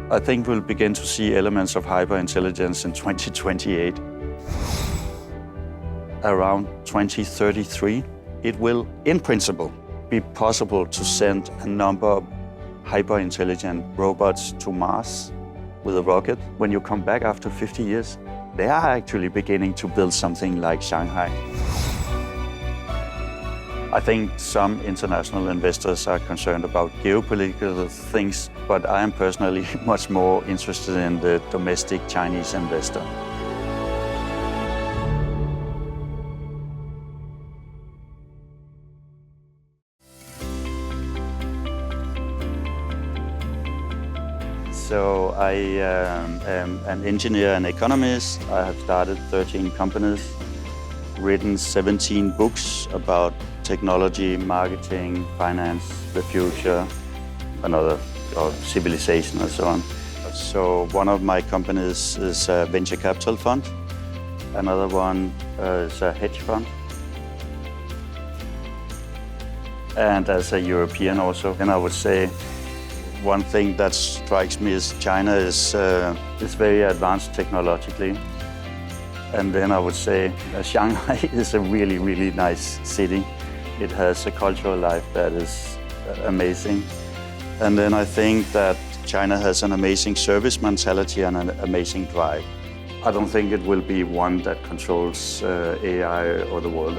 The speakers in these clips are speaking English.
I think we'll begin to see elements of hyperintelligence in 2028. Around 2033, it will, in principle, be possible to send a number of hyperintelligent robots to Mars with a rocket. When you come back after 50 years, they are actually beginning to build something like Shanghai. I think some international investors are concerned about geopolitical things, but I am personally much more interested in the domestic Chinese investor. So I am an engineer and economist. I have started 13 companies, written 17 books about technology, marketing, finance, the future, or civilization and so on. So one of my companies is a venture capital fund. Another one is a hedge fund. And as a European also, and I would say one thing that strikes me is China is very advanced technologically. And then I would say Shanghai is a really, really nice city. It has a cultural life that is amazing. And then I think that China has an amazing service mentality and an amazing drive. I don't think it will be one that controls AI or the world.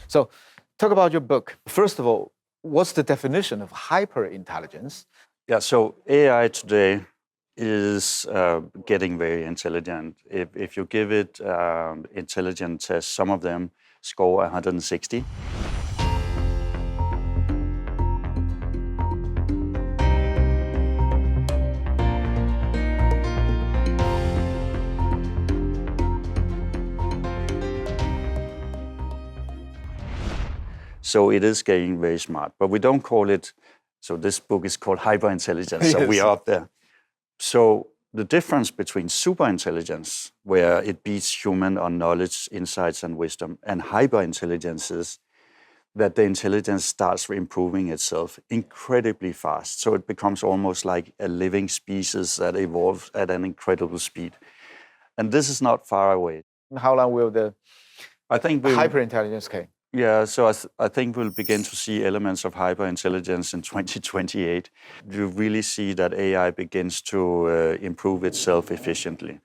So talk about your book. First of all, what's the definition of hyperintelligence? Yeah, so AI today is getting very intelligent. If you give it intelligent tests, some of them score 160. So it is getting very smart, but we don't call it, so this book is called Hyperintelligence, so we are up there. So the difference between superintelligence, where it beats human on knowledge, insights, and wisdom, and hyperintelligence is that the intelligence starts improving itself incredibly fast. So it becomes almost like a living species that evolves at an incredible speed. And this is not far away. How long will the hyperintelligence come? Yeah, so I think we'll begin to see elements of hyperintelligence in 2028. You really see that AI begins to improve itself efficiently.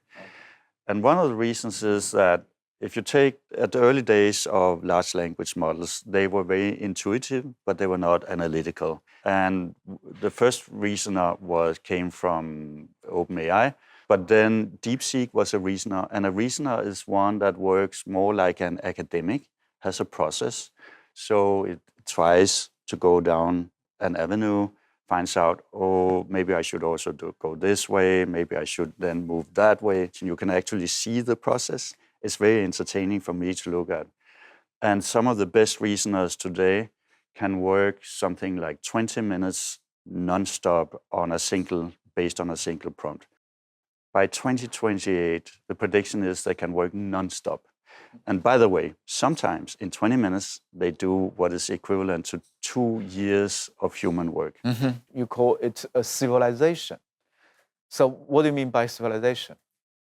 And one of the reasons is that if you take at the early days of large language models, they were very intuitive, but they were not analytical. And the first reasoner came from OpenAI, but then DeepSeek was a reasoner. And a reasoner is one that works more like an academic, has a process. So it tries to go down an avenue, finds out, oh, maybe I should also go this way, maybe I should then move that way. You can actually see the process. It's very entertaining for me to look at. And some of the best reasoners today can work something like 20 minutes nonstop based on a single prompt. By 2028, the prediction is they can work nonstop. And by the way, sometimes in 20 minutes, they do what is equivalent to 2 years of human work. Mm-hmm. You call it a civilization. So what do you mean by civilization?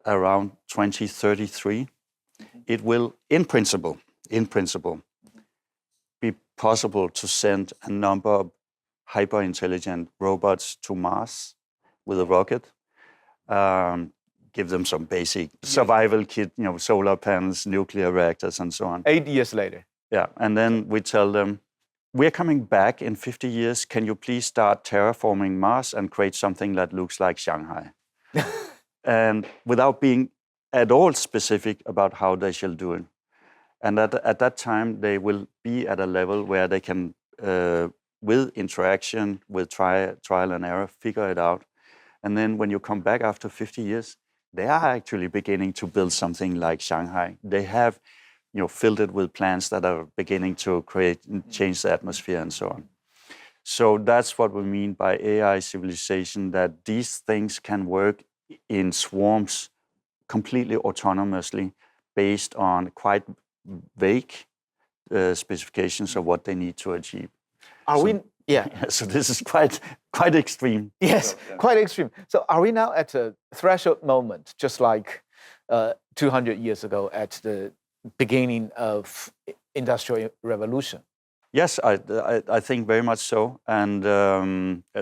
Around 2033, it will, in principle, be possible to send a number of hyper-intelligent robots to Mars with a rocket. Give them some basic survival kit, solar panels, nuclear reactors, and so on. 8 years later. Yeah, and then we tell them, we're coming back in 50 years. Can you please start terraforming Mars and create something that looks like Shanghai? And without being at all specific about how they shall do it. And at that time, they will be at a level where they can, with interaction, with trial and error, figure it out. And then when you come back after 50 years, they are actually beginning to build something like Shanghai. They have, filled it with plants that are beginning to change the atmosphere and so on. So that's what we mean by AI civilization, that these things can work in swarms completely autonomously based on quite vague specifications of what they need to achieve. Are So- we? Yeah. So this is quite extreme. Yes, quite extreme. So are we now at a threshold moment, just like 200 years ago at the beginning of Industrial Revolution? Yes, I think very much so. And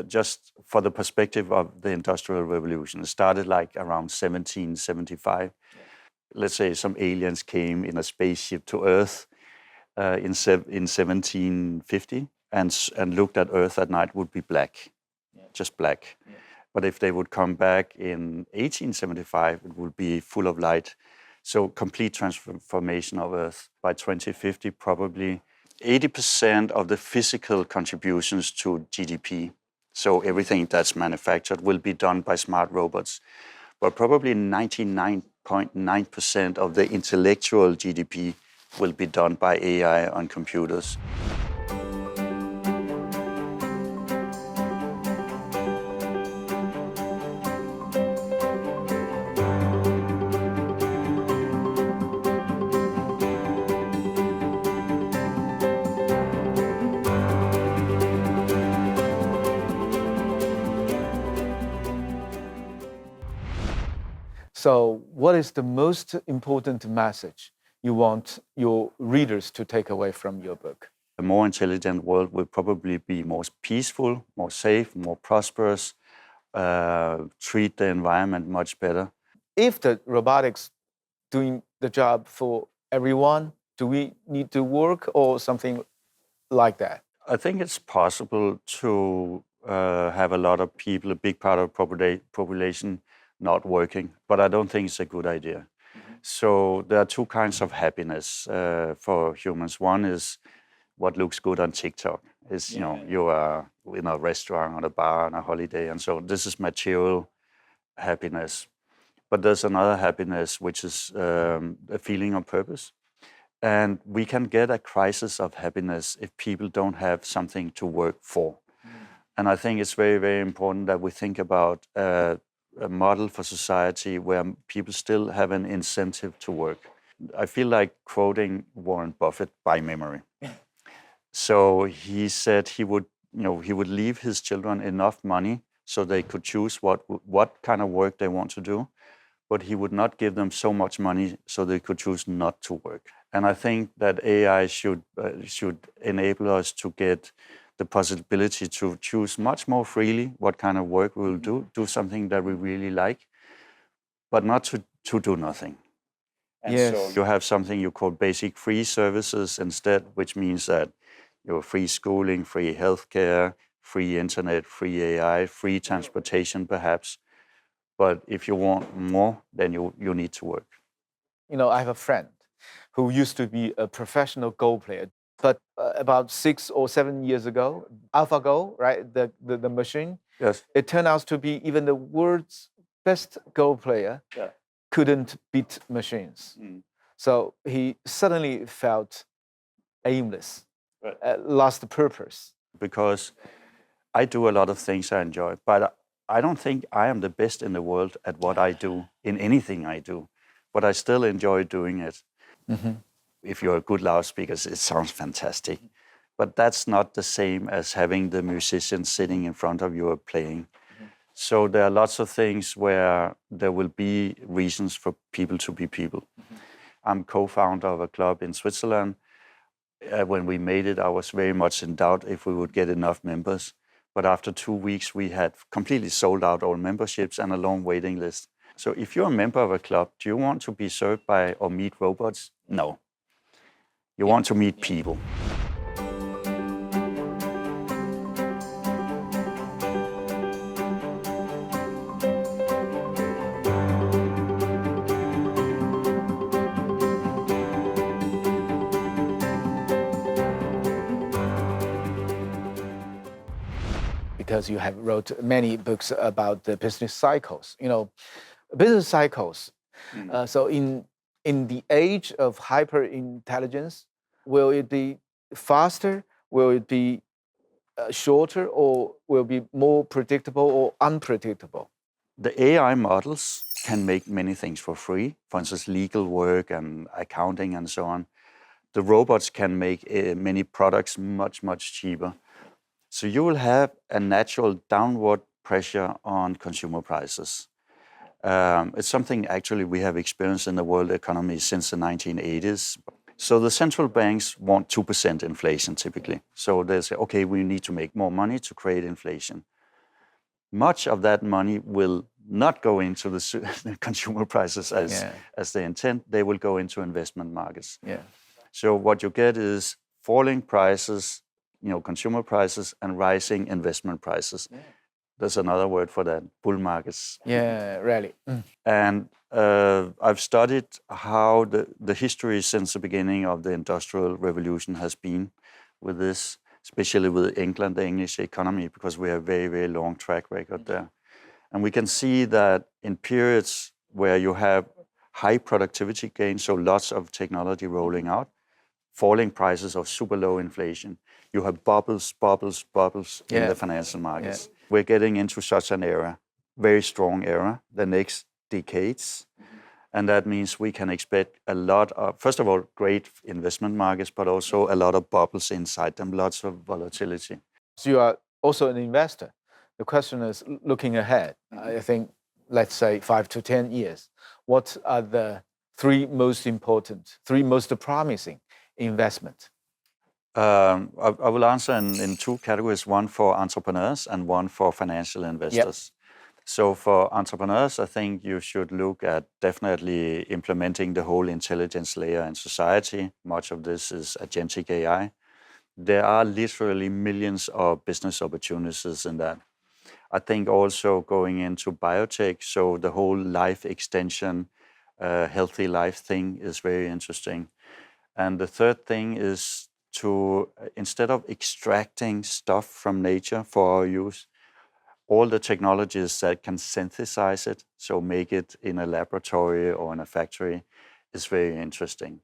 just for the perspective of the Industrial Revolution, it started like around 1775. Let's say some aliens came in a spaceship to Earth in 1750 and looked at Earth at night, would be black, just black. But if they would come back in 1875, it would be full of light. So complete transformation of Earth. By 2050, probably 80% of the physical contributions to GDP, so everything that's manufactured, will be done by smart robots. But probably 99.9% of the intellectual GDP will be done by AI on computers. So what is the most important message you want your readers to take away from your book? A more intelligent world will probably be more peaceful, more safe, more prosperous, treat the environment much better. If the robotics doing the job for everyone, do we need to work or something like that? I think it's possible to have a lot of people, a big part of population, not working, but I don't think it's a good idea. So there are two kinds of happiness for humans. One is what looks good on TikTok. Is you are in a restaurant, on a bar, on a holiday, and so this is material happiness. But there's another happiness which is a feeling of purpose. And we can get a crisis of happiness if people don't have something to work for. And I think it's very, very important that we think about a model for society where people still have an incentive to work. I feel like quoting Warren Buffett by memory. So he said he would leave his children enough money so they could choose what kind of work they want to do, but he would not give them so much money so they could choose not to work. And I think that AI should enable us to get the possibility to choose much more freely what kind of work we will do something that we really like, but not to do nothing. And Yes. so you have something you call basic free services instead, which means that free schooling, free healthcare, free internet, free AI, free transportation perhaps. But if you want more, then you need to work. I have a friend who used to be a professional Go player, but about 6 or 7 years ago, AlphaGo, right, the machine, Yes. it turned out to be even the world's best Go player couldn't beat machines. So he suddenly felt aimless, lost purpose. Because I do a lot of things I enjoy, but I don't think I am the best in the world at what I do, in anything I do, but I still enjoy doing it. If you're a good loudspeaker, it sounds fantastic. But that's not the same as having the musician sitting in front of you playing. So there are lots of things where there will be reasons for people to be people. I'm co-founder of a club in Switzerland. When we made it, I was very much in doubt if we would get enough members. But after 2 weeks, we had completely sold out all memberships and a long waiting list. So if you're a member of a club, do you want to be served by or meet robots? No. You want to meet people. Because you have wrote many books about the business cycles. Business cycles. So in the age of hyper intelligence, will it be faster? Will it be shorter, or will it be more predictable or unpredictable? The AI models can make many things for free, for instance, legal work and accounting and so on. the robots can make many products much, much cheaper. So you will have a natural downward pressure on consumer prices. It's something actually we have experienced in the world economy since the 1980s. So the central banks want 2% inflation typically. So they say, okay, we need to make more money to create inflation. Much of that money will not go into the consumer prices as they intend. They will go into investment markets. Yeah. So what you get is falling prices, consumer prices, and rising investment prices. Yeah. There's another word for that, bull markets. Yeah, really. And I've studied how the history since the beginning of the Industrial Revolution has been with this, especially with England, the English economy, because we have a very, very long track record there. And we can see that in periods where you have high productivity gains, so lots of technology rolling out, falling prices or super low inflation, you have bubbles in the financial markets. Yeah. We're getting into such an era, very strong era, the next decades. And that means we can expect a lot of, first of all, great investment markets, but also a lot of bubbles inside them, lots of volatility. So you are also an investor. The question is, looking ahead, I think, let's say 5 to 10 years, what are the three most promising investments? I will answer in two categories, one for entrepreneurs and one for financial investors. Yep. So for entrepreneurs, I think you should look at definitely implementing the whole intelligence layer in society. Much of this is agentic AI. There are literally millions of business opportunities in that. I think also going into biotech, so the whole life extension, healthy life thing is very interesting. And the third thing is to, instead of extracting stuff from nature for our use, all the technologies that can synthesize it, so make it in a laboratory or in a factory, is very interesting.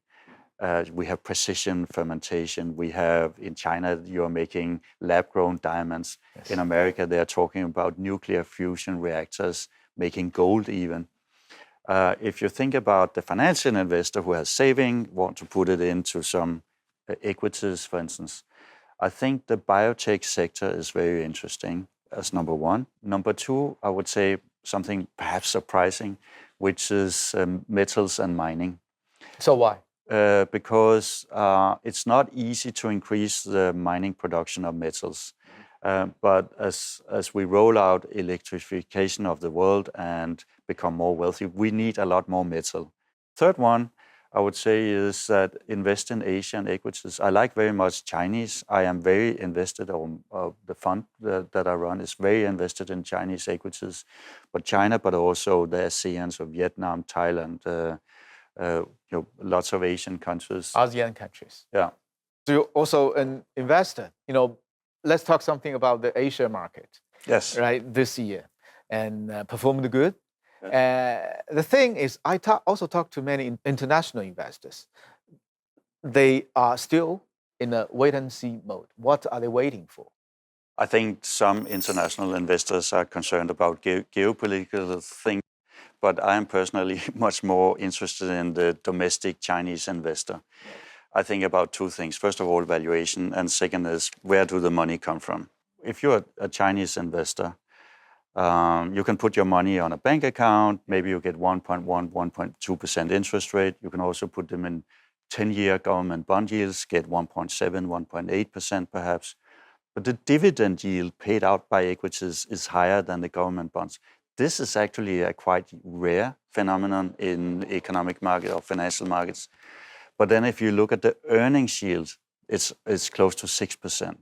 We have precision fermentation. We have, in China, you're making lab-grown diamonds. Yes. In America, they're talking about nuclear fusion reactors, making gold even. If you think about the financial investor who has saving, want to put it into some equities, for instance, I think the biotech sector is very interesting as number one. Number two, I would say something perhaps surprising, which is metals and mining. So why? Because it's not easy to increase the mining production of metals. But as we roll out electrification of the world and become more wealthy, we need a lot more metal. Third one, I would say, is that invest in Asian equities. I like very much Chinese. I am very invested, the fund that I run is very invested in Chinese equities. But China, but also the ASEAN, so Vietnam, Thailand, lots of Asian countries. ASEAN countries. Yeah. So you're also an investor. Let's talk something about the Asia market. Yes. Right, this year, and performed good. The thing is, I also talked to many international investors. They are still in a wait-and-see mode. What are they waiting for? I think some international investors are concerned about geopolitical things, but I am personally much more interested in the domestic Chinese investor. I think about two things. First of all, valuation, and second is, where do the money come from? If you're a Chinese investor, you can put your money on a bank account. Maybe you get 1.1, 1.2% interest rate. You can also put them in 10-year government bond yields, get 1.7, 1.8% perhaps. But the dividend yield paid out by equities is higher than the government bonds. This is actually a quite rare phenomenon in economic market or financial markets. But then if you look at the earnings yield, it's close to 6%.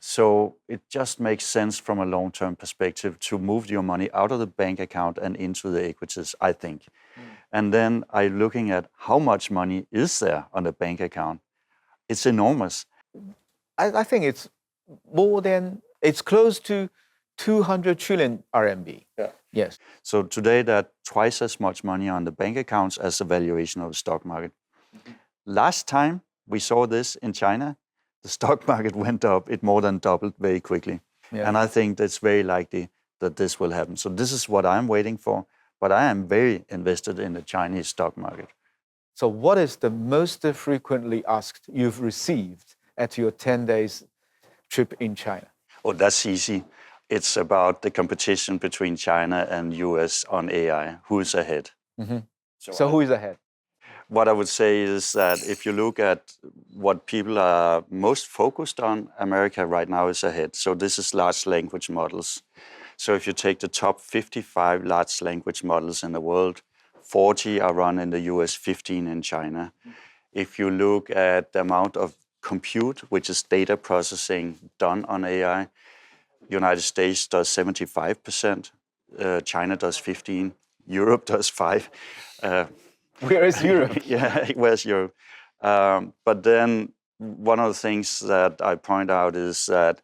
So it just makes sense from a long-term perspective to move your money out of the bank account and into the equities, I think. And then I'm looking at how much money is there on the bank account. It's enormous. I think it's close to 200 trillion RMB. Yeah. Yes. So today there are twice as much money on the bank accounts as the valuation of the stock market. Last time we saw this in China, the stock market went up, it more than doubled very quickly. Yeah. And I think that's very likely that this will happen. So this is what I'm waiting for, but I am very invested in the Chinese stock market. So what is the most frequently asked you've received at your 10 days trip in China? Oh, that's easy. It's about the competition between China and US on AI. Who's ahead? Mm-hmm. So who is ahead? What I would say is that if you look at what people are most focused on, America right now is ahead. So this is large language models. So if you take the top 55 large language models in the world, 40 are run in the US, 15 in China. If you look at the amount of compute, which is data processing done on AI, United States does 75%, China does 15, Europe does 5. Where is Europe? Yeah, where's Europe? But then one of the things that I point out is that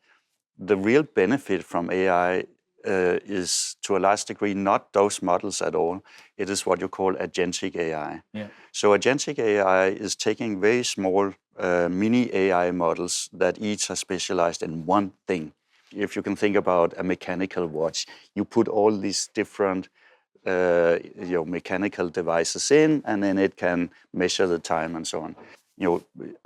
the real benefit from AI is to a large degree not those models at all. It is what you call agentic AI. Yeah. So agentic AI is taking very small mini AI models that each are specialized in one thing. If you can think about a mechanical watch, you put all these different mechanical devices in, and then it can measure the time and so on.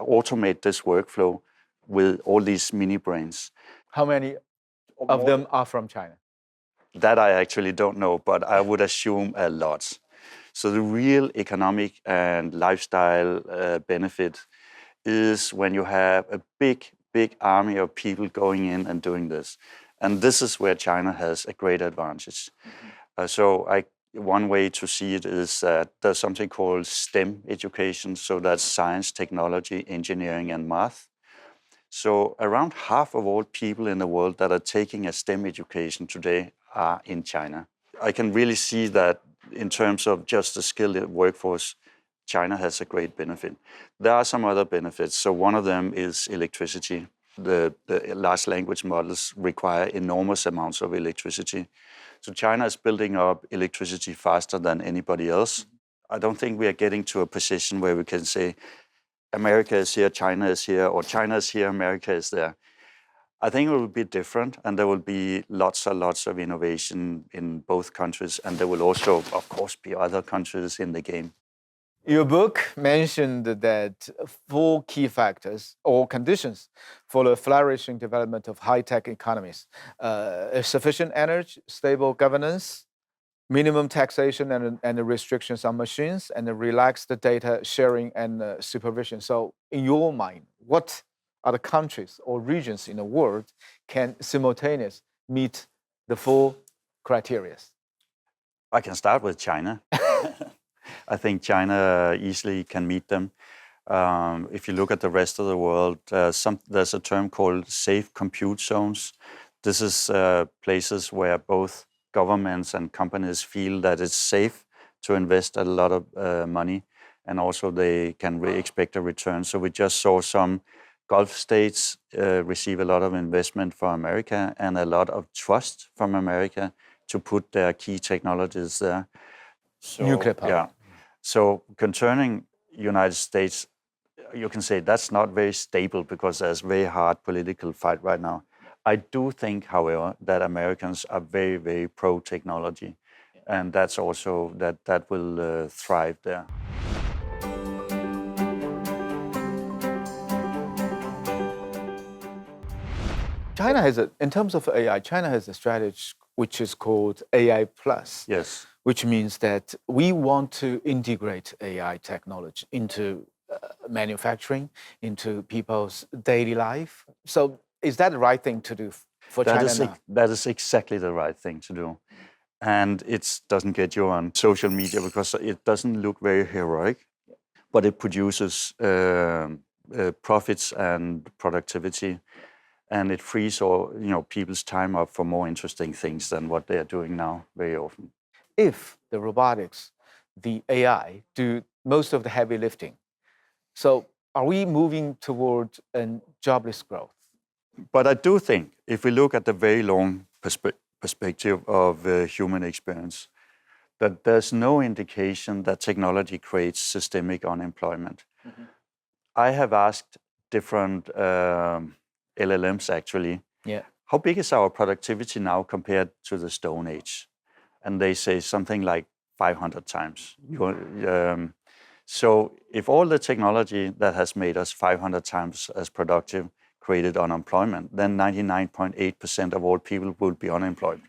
Automate this workflow with all these mini brains. How many of them are from China? That I actually don't know, but I would assume a lot. So the real economic and lifestyle benefit is when you have a big army of people going in and doing this. And this is where China has a great advantage. One way to see it is that there's something called STEM education. So that's science, technology, engineering, and math. So around half of all people in the world that are taking a STEM education today are in China. I can really see that in terms of just the skilled workforce, China has a great benefit. There are some other benefits. So one of them is electricity. The large language models require enormous amounts of electricity. So China is building up electricity faster than anybody else. I don't think we are getting to a position where we can say, America is here, China is here, or China is here, America is there. I think it will be different, and there will be lots and lots of innovation in both countries, and there will also, of course, be other countries in the game. Your book mentioned that 4 key factors or conditions for the flourishing development of high-tech economies: sufficient energy, stable governance, minimum taxation and the restrictions on machines, and the relaxed data sharing and supervision. So in your mind, what are the countries or regions in the world can simultaneously meet the 4 criteria? I can start with China. I think China easily can meet them. If you look at the rest of the world, there's a term called safe compute zones. This is places where both governments and companies feel that it's safe to invest a lot of money, and also they can expect a return. So we just saw some Gulf states receive a lot of investment from America and a lot of trust from America to put their key technologies there. So, nuclear power. Yeah. So concerning United States, you can say that's not very stable because there's very hard political fight right now. I do think, however, that Americans are very, very pro-technology, and that's also that will thrive there. China has in terms of AI, China has a strategy which is called AI Plus. Yes. Which means that we want to integrate AI technology into manufacturing, into people's daily life. So is that the right thing to do for China now? That is exactly the right thing to do. And it doesn't get you on social media because it doesn't look very heroic, but it produces profits and productivity, and it frees people's time up for more interesting things than what they are doing now very often. If the robotics, the AI do most of the heavy lifting, so are we moving toward a jobless growth? But I do think if we look at the very long perspective of human experience, that there's no indication that technology creates systemic unemployment. Mm-hmm. I have asked different LLMs actually, how big is our productivity now compared to the Stone Age? And they say something like 500 times. So if all the technology that has made us 500 times as productive created unemployment, then 99.8% of all people will be unemployed.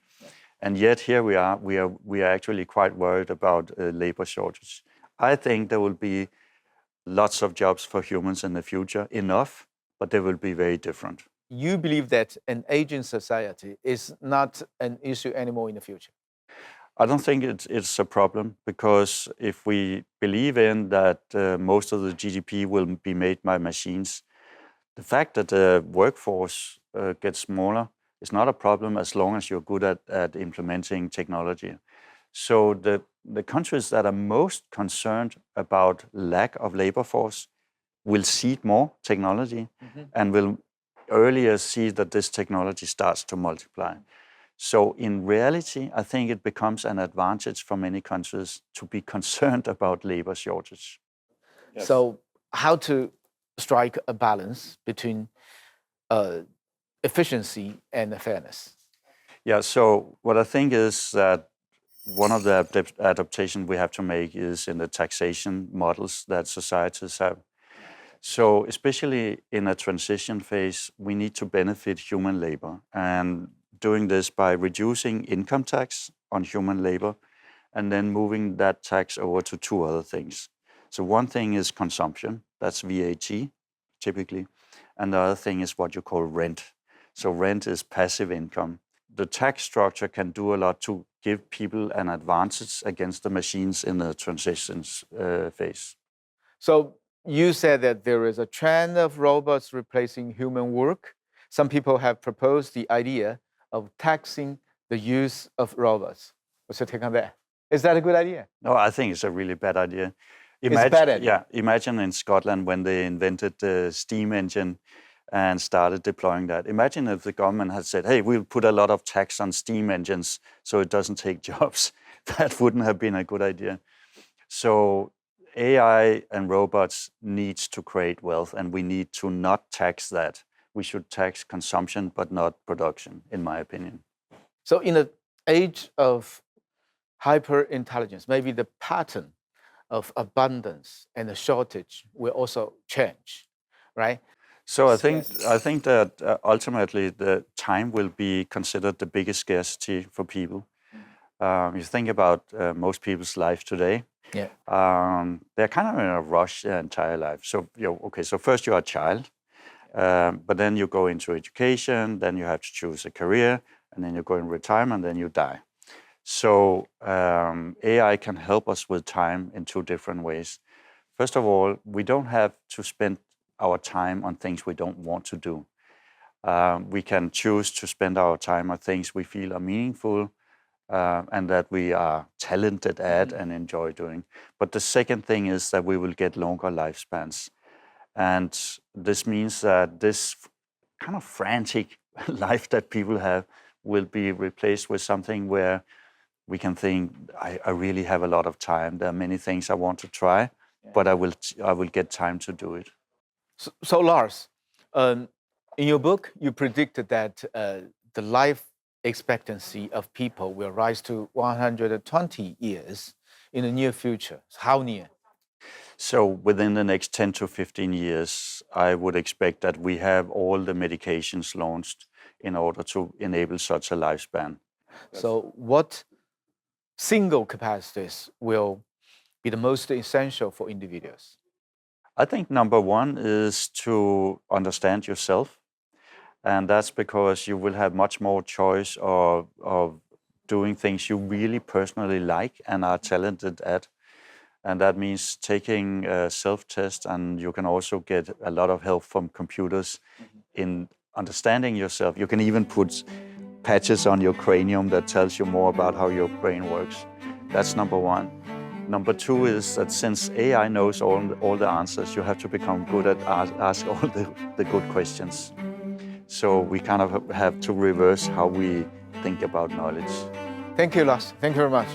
And yet here we are actually quite worried about labor shortage. I think there will be lots of jobs for humans in the future, enough, but they will be very different. You believe that an aging society is not an issue anymore in the future? I don't think it's a problem, because if we believe in that most of the GDP will be made by machines, the fact that the workforce gets smaller is not a problem as long as you're good at implementing technology. So the countries that are most concerned about lack of labor force will seed more technology and will earlier see that this technology starts to multiply. So in reality, I think it becomes an advantage for many countries to be concerned about labor shortage. Yes. So how to strike a balance between efficiency and fairness? Yeah, so what I think is that one of the adaptations we have to make is in the taxation models that societies have. So especially in a transition phase, we need to benefit human labor, and doing this by reducing income tax on human labor and then moving that tax over to two other things. So one thing is consumption, that's VAT typically, and the other thing is what you call rent. So rent is passive income. The tax structure can do a lot to give people an advantage against the machines in the transitions phase. So you said that there is a trend of robots replacing human work. Some people have proposed the idea of taxing the use of robots. What's your take on that? Is that a good idea? No, I think it's a really bad idea. It's a bad idea? Yeah, imagine in Scotland when they invented the steam engine and started deploying that. Imagine if the government had said, hey, we'll put a lot of tax on steam engines so it doesn't take jobs. That wouldn't have been a good idea. So AI and robots needs to create wealth, and we need to not tax that. We should tax consumption, but not production, in my opinion. So in the age of hyper-intelligence, maybe the pattern of abundance and the shortage will also change, right? So I think that ultimately the time will be considered the biggest scarcity for people. You think about most people's life today. Yeah. They're kind of in a rush their entire life. So so first you're a child, but then you go into education, then you have to choose a career, and then you go in retirement, then you die. So AI can help us with time in two different ways. First of all, we don't have to spend our time on things we don't want to do. We can choose to spend our time on things we feel are meaningful and that we are talented at and enjoy doing. But the second thing is that we will get longer lifespans. And this means that this kind of frantic life that people have will be replaced with something where we can think, I really have a lot of time. There are many things I want to try, but I will get time to do it. So Lars, in your book, you predicted that the life expectancy of people will rise to 120 years in the near future. How near? So within the next 10 to 15 years, I would expect that we have all the medications launched in order to enable such a lifespan. So what single capacities will be the most essential for individuals? I think number one is to understand yourself. And that's because you will have much more choice of doing things you really personally like and are talented at. And that means taking a self-test, and you can also get a lot of help from computers in understanding yourself. You can even put patches on your cranium that tells you more about how your brain works. That's number one. Number two is that since AI knows all the answers, you have to become good at ask all the good questions. So we kind of have to reverse how we think about knowledge. Thank you, Lars. Thank you very much.